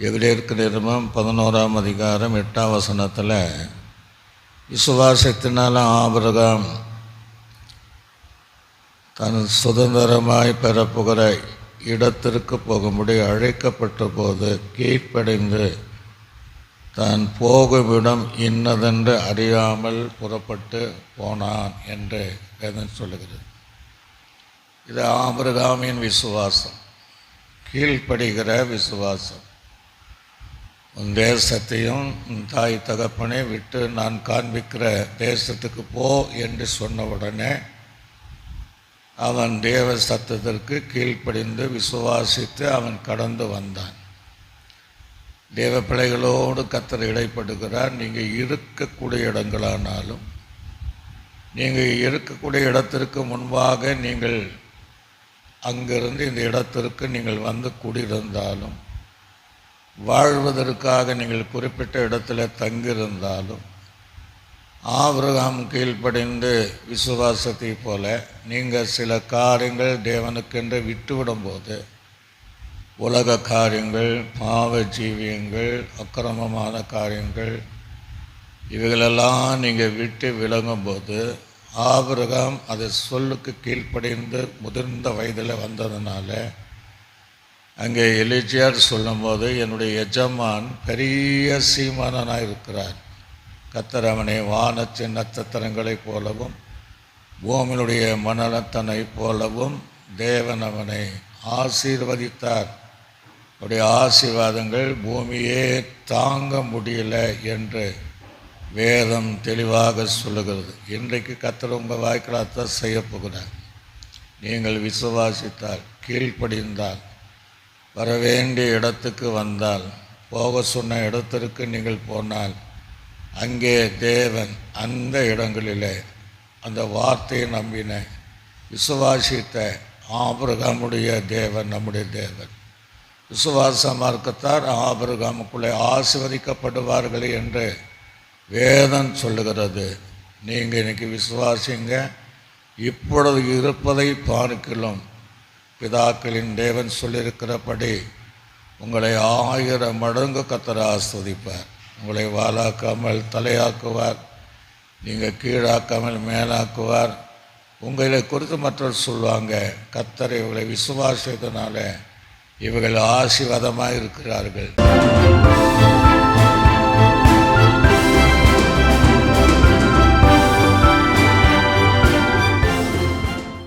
எபிரேயருக்கு நிருபம் 11ஆம் அதிகாரம் 8ஆம் வசனத்தில் விசுவாசத்தினால் ஆபிரகாம் தன் சுதந்திரமாய் பெறப்போகிற இடத்திற்கு போகும்படி அழைக்கப்பட்ட போது கீழ்ப்படைந்து தான் போகும் இடம் இன்னதென்று அறியாமல் புறப்பட்டு போனான் என்று வேதம் சொல்லுகிறது. இது ஆபிரகாமின் விசுவாசம், கீழ்ப்படுகிற விசுவாசம். உன் தேசத்தையும் உன் தாய் தகப்பனை விட்டு நான் காண்பிக்கிற தேசத்துக்கு போ என்று சொன்னவுடனே அவன் தேவ சத்தத்திற்கு கீழ்ப்படிந்து விசுவாசித்து அவன் கடந்து வந்தான். தேவ பிள்ளைகளோடு கர்த்தர் இடைப்படுகிறார். நீங்கள் இருக்கக்கூடிய இடங்களானாலும், நீங்கள் இருக்கக்கூடிய இடத்திற்கு முன்பாக நீங்கள் அங்கிருந்து இந்த இடத்திற்கு நீங்கள் வந்து குடியிருந்தாலும், வாழ்வதற்காக நீங்கள் குறிப்பிட்ட இடத்துல தங்கியிருந்தாலும், ஆபிரகாம் கீழ்ப்படிந்து விசுவாசத்தை போல நீங்கள் சில காரியங்கள் தேவனுக்கென்று விட்டுவிடும்போது, உலக காரியங்கள், பாவ ஜீவியங்கள், அக்கிரமமான காரியங்கள், இவைகளெல்லாம் நீங்கள் விட்டு விலகும்போது, ஆபிரகாம் அதை சொல்லுக்கு கீழ்ப்படிந்து முதிர்ந்த வயதில் வந்ததுனால, அங்கே எலிஜியார் சொல்லும்போது என்னுடைய எஜமான் பெரிய சீமானனாக இருக்கிறார், கர்த்தர் அவனை வானத்தின் நட்சத்திரங்களைப் போலவும் பூமியினுடைய மணலத்தனை போலவும் தேவன் அவனை ஆசீர்வதித்தார், அவருடைய ஆசீர்வாதங்கள் பூமியே தாங்க முடியல என்று வேதம் தெளிவாக சொல்லுகிறது. இன்றைக்கு கர்த்தர் உங்கள் வாய்க்கால் அதான் செய்ய போகிறார். நீங்கள் விசுவாசித்தால், கீழ்ப்படிந்தால், வர வேண்டிய இடத்துக்கு வந்தால், போக சொன்ன இடத்திற்கு நீங்கள் போனால், அங்கே தேவன் அந்த இடங்களிலே அந்த வார்த்தையை நம்பின விசுவாசித்த ஆபிரகாமுடைய தேவன் நம்முடைய தேவன். விசுவாச மார்க்கத்தார் ஆபிரகாமுக்குள்ளே ஆசீர்வதிக்கப்படுவார்கள் என்று வேதம் சொல்லுகிறது. நீங்கள் இன்றைக்கி விசுவாசிங்க. இப்பொழுது இருப்பதை பார்க்கலாம் பிதாக்களின் தேவன் சொல்லியிருக்கிறபடி உங்களை 1000 மடங்கு கர்த்தர் ஆசீர்வதிப்பார். உங்களை வாலாக்காமல் தலையாக்குவார், நீங்கள் கீழாக்காமல் மேலாக்குவார். உங்களை குறித்து மற்றவர் சொல்லுவாங்க, கர்த்தர் இவங்களை விசுவாசித்தனால இவர்கள் ஆசீர்வாதமாக இருக்கிறார்கள்.